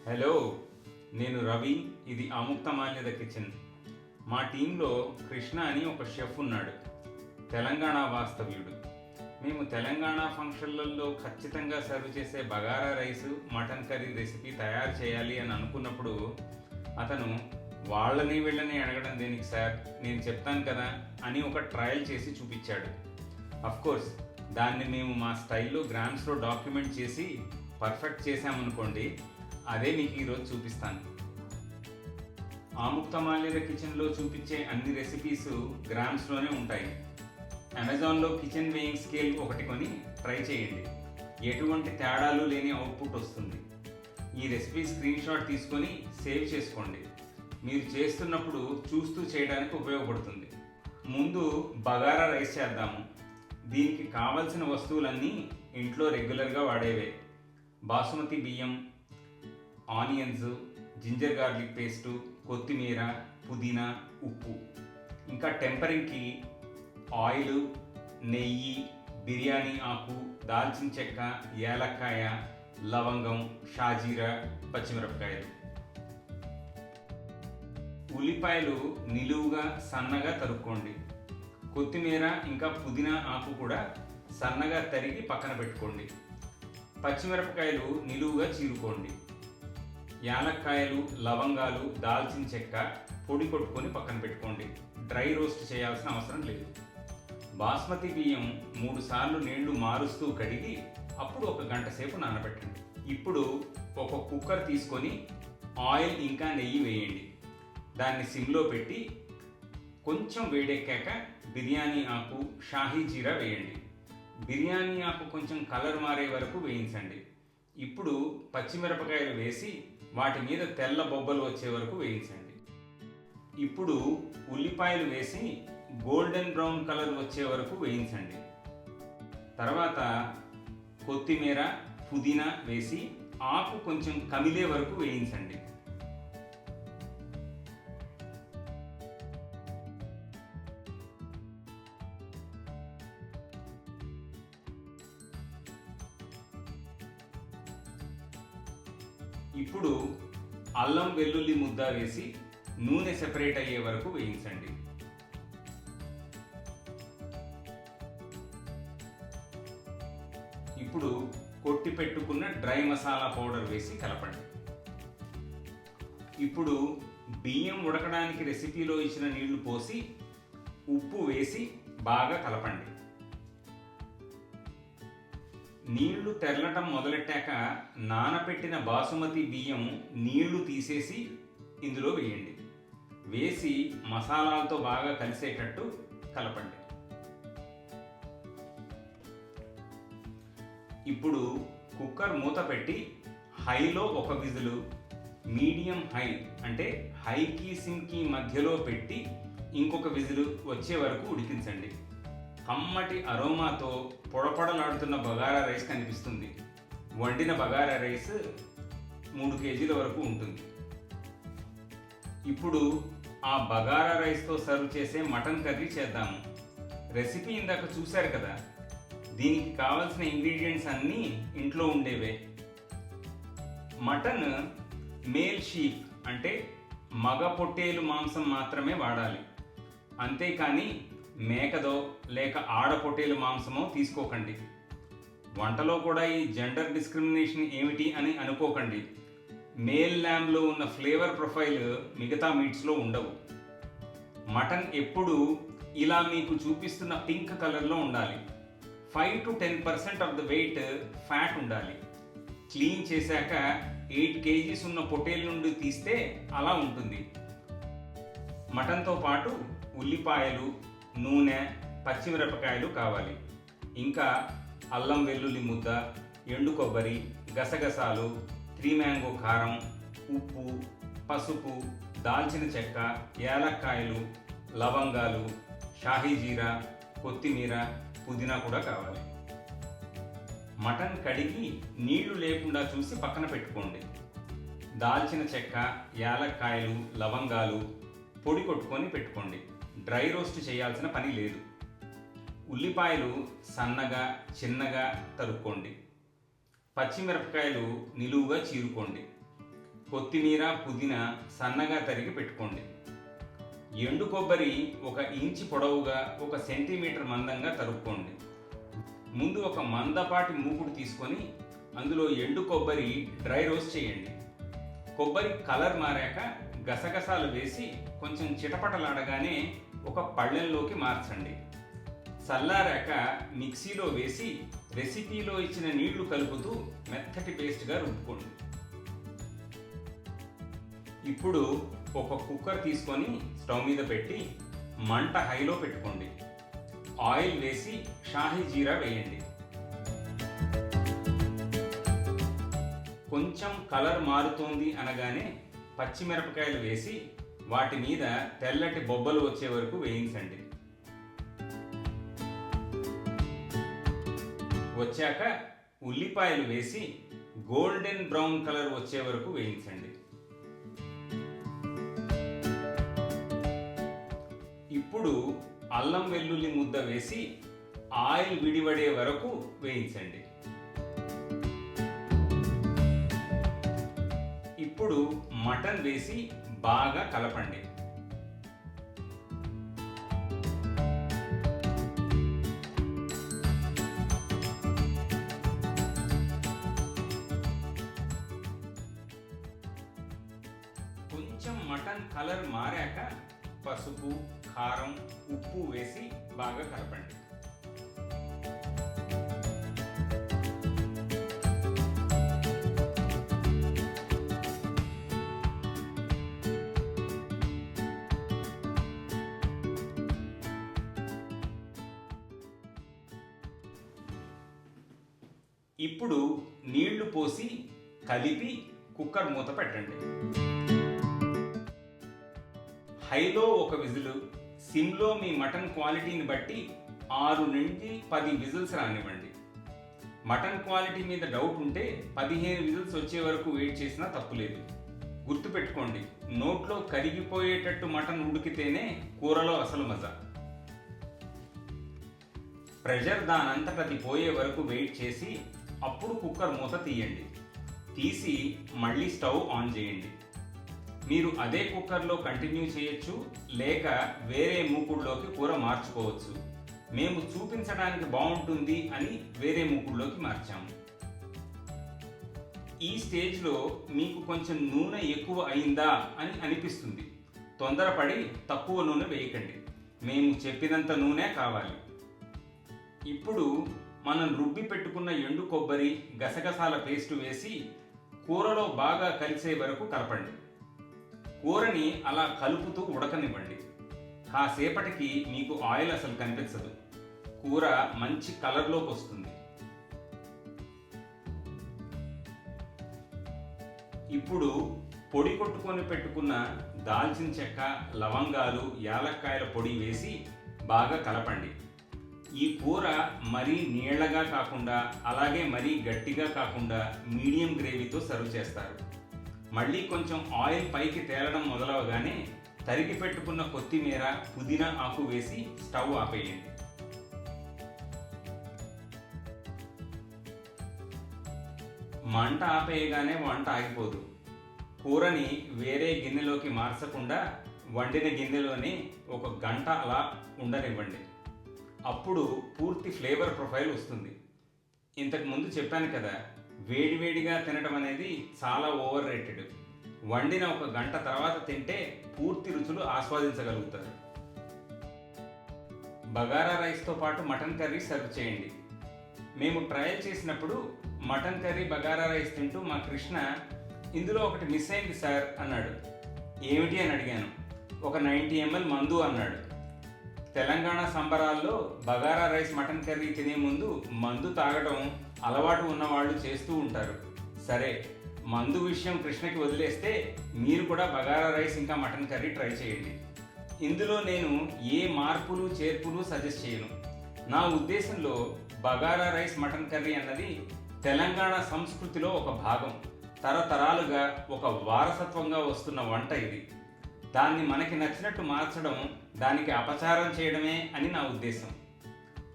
Hello, నేను రవి. ఇది Amuktamalyada kitchen. మా టీంలో కృష్ణ అని ఒక షెఫ్ ఉన్నాడు. తెలంగాణ వాస్తవ్యుడు. మేము తెలంగాణ ఫంక్షన్లలో ఖచ్చితంగా సర్వ్ చేసే bagara rice, mutton curry recipe తయారు చేయాలి అని అనుకున్నప్పుడు అతను వాళ్ళని వీళ్ళని అడగడం దేనికి సార్, నేను చెప్తాను కదా అని ఒక ట్రయల్ చేసి చూపించాడు. కోర్స్ దాన్ని మేము మా స్టైల్లో గ్రామ్స్లో డాక్యుమెంట్ చేసి పర్ఫెక్ట్ చేసామనుకోండి, అదే మీకు ఈరోజు చూపిస్తాను. ఆముక్తమాల్యద కిచెన్లో చూపించే అన్ని రెసిపీస్ గ్రామ్స్లోనే ఉంటాయి. అమెజాన్లో కిచెన్ వేయింగ్ స్కేల్ ఒకటి కొని ట్రై చేయండి. ఎటువంటి తేడాలు లేని అవుట్పుట్ వస్తుంది. ఈ రెసిపీ స్క్రీన్ షాట్ తీసుకొని సేవ్ చేసుకోండి. మీరు చేస్తున్నప్పుడు చూస్తూ చేయడానికి ఉపయోగపడుతుంది. ముందు బగారా రైస్ చేద్దాము. దీనికి కావలసిన వస్తువులన్నీ ఇంట్లో రెగ్యులర్గా వాడేవే. బాసుమతి బియ్యం, ఆనియన్స్, జింజర్ గార్లిక్ పేస్టు, కొత్తిమీర, పుదీనా, ఉప్పు. ఇంకా టెంపరింగ్కి ఆయిల్, నెయ్యి, బిర్యానీ ఆకు, దాల్చిన చెక్క, ఏలక్కాయ, లవంగం, షాజీరా, పచ్చిమిరపకాయలు. ఉల్లిపాయలు నిలువుగా సన్నగా తరుక్కోండి. కొత్తిమీర ఇంకా పుదీనా ఆకు కూడా సన్నగా తరిగి పక్కన పెట్టుకోండి. పచ్చిమిరపకాయలు నిలువుగా చీరుకోండి. యాలక్కాయలు, లవంగాలు, దాల్చిన చెక్క పొడి కొట్టుకొని పక్కన పెట్టుకోండి. డ్రై రోస్ట్ చేయాల్సిన అవసరం లేదు. బాస్మతి బియ్యం 3 సార్లు నీళ్లు మారుస్తూ కడిగి అప్పుడు 1 గంట సేపు నానబెట్టండి. ఇప్పుడు ఒక కుక్కర్ తీసుకొని ఆయిల్ ఇంకా నెయ్యి వేయండి. దాన్ని సిమ్లో పెట్టి కొంచెం వేడెక్కాక బిర్యానీ ఆకు, షాహీ జీరా వేయండి. బిర్యానీ ఆకు కొంచెం కలర్ మారే వరకు వేయించండి. ఇప్పుడు పచ్చిమిరపకాయలు వేసి వాటి మీద తెల్ల బొబ్బలు వచ్చే వరకు వేయించండి. ఇప్పుడు ఉల్లిపాయలు వేసి గోల్డెన్ బ్రౌన్ కలర్ వచ్చే వరకు వేయించండి. తర్వాత కొత్తిమీర, పుదీనా వేసి ఆకు కొంచెం కమిలే వరకు వేయించండి. ఇప్పుడు అల్లం వెల్లుల్లి ముద్ద వేసి నూనె సెపరేట్ అయ్యే వరకు వేయించండి. ఇప్పుడు కొట్టి పెట్టుకున్న డ్రై మసాలా పౌడర్ వేసి కలపండి. ఇప్పుడు బియ్యం ఉడకడానికి రెసిపీలో ఇచ్చిన నీళ్లు పోసి ఉప్పు వేసి బాగా కలపండి. నీళ్లు తెరలటం మొదలెట్టాక నానపెట్టిన బాసుమతి బియ్యం నీళ్లు తీసేసి ఇందులో వేయండి. వేసి మసాలాలతో బాగా కలిసేటట్టు కలపండి. ఇప్పుడు కుక్కర్ మూత పెట్టి హైలో 1 విజిలు, మీడియం హై అంటే హైకి సిమ్కి మధ్యలో పెట్టి ఇంకొక విజిలు వచ్చే వరకు ఉడికించండి. కమ్మటి అరోమాతో పొడపొడలాడుతున్న బగారా రైస్ కనిపిస్తుంది. వండిన బగారా రైస్ 3 కేజీల వరకు ఉంటుంది. ఇప్పుడు ఆ బగారా రైస్తో సర్వ్ చేసే మటన్ కర్రీ చేద్దాము. రెసిపీ ఇందాక చూశారు కదా. దీనికి కావాల్సిన ఇంగ్రీడియంట్స్ అన్నీ ఇంట్లో ఉండేవే. మటన్ మేల్ షీప్ అంటే మగ పొట్టేలు మాంసం మాత్రమే వాడాలి. అంతేకాని మేకదో లేక ఆడ పొట్టేలు మాంసమో తీసుకోకండి. వంటలో కూడా ఈ జెండర్ డిస్క్రిమినేషన్ ఏమిటి అని అనుకోకండి. మేల్ ల్యాంబ్లో ఉన్న ఫ్లేవర్ ప్రొఫైల్ మిగతా మీట్స్లో ఉండవు. మటన్ ఎప్పుడు ఇలా మీకు చూపిస్తున్న పింక్ కలర్లో ఉండాలి. 5 to 10% of the weight fat ఉండాలి. క్లీన్ చేశాక 8 kgs ఉన్న పొట్టేలు నుండి తీస్తే అలా ఉంటుంది. మటన్తో పాటు ఉల్లిపాయలు, నూనె, పచ్చిమిరపకాయలు కావాలి. ఇంకా అల్లం వెల్లుల్లి ముద్ద, ఎండు కొబ్బరి, గసగసాలు, 3 మ్యాంగో కారం, ఉప్పు, పసుపు, దాల్చిన చెక్క, యాలక్కాయలు, లవంగాలు, షాహీ జీరా, కొత్తిమీర, పుదీనా కూడా కావాలి. మటన్ కడిగి నీళ్లు లేకుండా చూసి పక్కన పెట్టుకోండి. దాల్చిన చెక్క, యాలక్కాయలు, లవంగాలు పొడి కొట్టుకొని పెట్టుకోండి. డ్రై రోస్ట్ చేయాల్సిన పని లేదు. ఉల్లిపాయలు సన్నగా చిన్నగా తరుక్కోండి. పచ్చిమిరపకాయలు నిలువుగా చీరుకోండి. కొత్తిమీర, పుదీనా సన్నగా తరిగి పెట్టుకోండి. ఎండు కొబ్బరి 1 ఇంచు పొడవుగా 1 సెంటీమీటర్ మందంగా తరుక్కోండి. ముందు ఒక మందపాటి మూకుడు తీసుకొని అందులో ఎండు కొబ్బరి డ్రై రోస్ట్ చేయండి. కొబ్బరి కలర్ మారాక గసగసాలు వేసి కొంచెం చిటపటలాడగానే ఒక పళ్ళెంలోకి మార్చండి. చల్లారాక మిక్సీలో వేసి రెసిపీలో ఇచ్చిన నీళ్లు కలుపుతూ మెత్తటి పేస్ట్గా రుబ్బుకోండి. ఇప్పుడు ఒక కుక్కర్ తీసుకొని స్టవ్ మీద పెట్టి మంట హైలో పెట్టుకోండి. ఆయిల్ వేసి షాహీ జీరా వేయండి. కొంచెం కలర్ మారుతోంది అనగానే పచ్చిమిరపకాయలు వేసి వాటి మీద తెల్లటి బొబ్బలు వచ్చే వరకు వేయించండి. వచ్చాక ఉల్లిపాయలు వేసి గోల్డెన్ బ్రౌన్ కలర్ వచ్చే వరకు వేయించండి. ఇప్పుడు అల్లం వెల్లుల్లి ముద్ద వేసి ఆయిల్ విడివడే వరకు వేయించండి. ఇప్పుడు మటన్ వేసి బాగా కలపండి. కొంచెం మటన్ కలర్ మారాక పసుపు, కారం, ఉప్పు వేసి బాగా కలపండి. ఇప్పుడు నీళ్లు పోసి కలిపి కుక్కర్ మూత పెట్టండి. హైలో 1 విజిల్, సిమ్లో మీ మటన్ క్వాలిటీని బట్టి 6 నుండి 10 విజిల్స్ రానివ్వండి. మటన్ క్వాలిటీ మీద డౌట్ ఉంటే 15 విజిల్స్ వచ్చే వరకు వెయిట్ చేసినా తప్పులేదు. గుర్తుపెట్టుకోండి, నోట్లో కరిగిపోయేటట్టు మటన్ ఉడికితేనే కూరలో అసలు మజా. ప్రెషర్ దానంతటది పోయే వరకు వెయిట్ చేసి అప్పుడు కుక్కర్ మూత తీయండి. తీసి మళ్ళీ స్టవ్ ఆన్ చేయండి. మీరు అదే కుక్కర్లో కంటిన్యూ చేయొచ్చు, లేక వేరే మూకుడులోకి కూర మార్చుకోవచ్చు. మేము చూపించడానికి బాగుంటుంది అని వేరే మూకుడులోకి మార్చాము. ఈ స్టేజ్లో మీకు కొంచెం నూనె ఎక్కువ అయిందా అని అనిపిస్తుంది. తొందరపడి తక్కువ నూనె వేయకండి. మేము చెప్పినంత నూనె కావాలి. ఇప్పుడు మనం రుబ్బి పెట్టుకున్న ఎండు కొబ్బరి, గసగసాల పేస్టు వేసి కూరలో బాగా కలిసే వరకు కలపండి. కూరని అలా కలుపుతూ ఉడకనివ్వండి. కాసేపటికి మీకు ఆయిల్ అసలు కనిపించదు. కూర మంచి కలర్లోకి వస్తుంది. ఇప్పుడు పొడి కొట్టుకొని పెట్టుకున్న దాల్చిన చెక్క, లవంగాలు, యాలక్కాయల పొడి వేసి బాగా కలపండి. ఈ కూర మరీ నీళ్లగా కాకుండా అలాగే మరీ గట్టిగా కాకుండా మీడియం గ్రేవీతో సర్వ్ చేస్తారు. మళ్ళీ కొంచెం ఆయిల్ పైకి తేలడం మొదలవగానే తరిగి పెట్టుకున్న కొత్తిమీర, పుదీనా ఆకు వేసి స్టవ్ ఆపేయండి. మంట ఆపేయగానే వంట ఆగిపోదు. కూరని వేరే గిన్నెలోకి మార్చకుండా వండిన గిన్నెలోనే 1 గంట అలా ఉండనివ్వండి. అప్పుడు పూర్తి ఫ్లేవర్ ప్రొఫైల్ వస్తుంది. ఇంతకు ముందు చెప్పాను కదా, వేడివేడిగా తినడం అనేది చాలా ఓవర్ రేటెడ్. వండిన 1 గంట తర్వాత తింటే పూర్తి రుచులు ఆస్వాదించగలుగుతారు. బగారా రైస్తో పాటు మటన్ కర్రీ సర్వ్ చేయండి. మేము ట్రయల్ చేసినప్పుడు మటన్ కర్రీ, బగారా రైస్ తింటూ మా కృష్ణ, ఇందులో ఒకటి మిస్ అయింది సార్ అన్నాడు. ఏమిటి అని అడిగాను. ఒక 90 ml మందు అన్నాడు. తెలంగాణ సంబరాల్లో బగారా రైస్, మటన్ కర్రీ తినే ముందు మందు తాగడం అలవాటు ఉన్నవాళ్ళు చేస్తూ ఉంటారు. సరే, మందు విషయం కృష్ణకి వదిలేస్తే మీరు కూడా బగారా రైస్ ఇంకా మటన్ కర్రీ ట్రై చేయండి. ఇందులో నేను ఏ మార్పులు చేర్పులు సజెస్ట్ చేయను. నా ఉద్దేశంలో బగారా రైస్, మటన్ కర్రీ అన్నది తెలంగాణ సంస్కృతిలో ఒక భాగం. తరతరాలుగా ఒక వారసత్వంగా వస్తున్న వంట ఇది. దాన్ని మనకి నచ్చినట్టు మార్చడం, దానికి అపచారం చేయడమే అని నా ఉద్దేశం.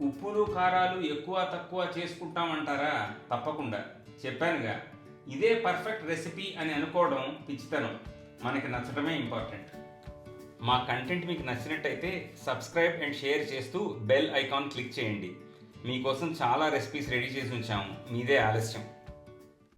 ఉప్పులు, కారాలు ఎక్కువ తక్కువ చేసుకుంటామంటారా? తప్పకుండా. చెప్పానుగా, ఇదే పర్ఫెక్ట్ రెసిపీ అని అనుకోవడం పిచ్చితనం. మనకి నచ్చడమే ఇంపార్టెంట్. మా కంటెంట్ మీకు నచ్చినట్టయితే సబ్స్క్రైబ్ అండ్ షేర్ చేస్తూ బెల్ ఐకాన్ క్లిక్ చేయండి. మీకోసం చాలా రెసిపీస్ రెడీ చేసి ఉంచాము, మీదే ఆలస్యం.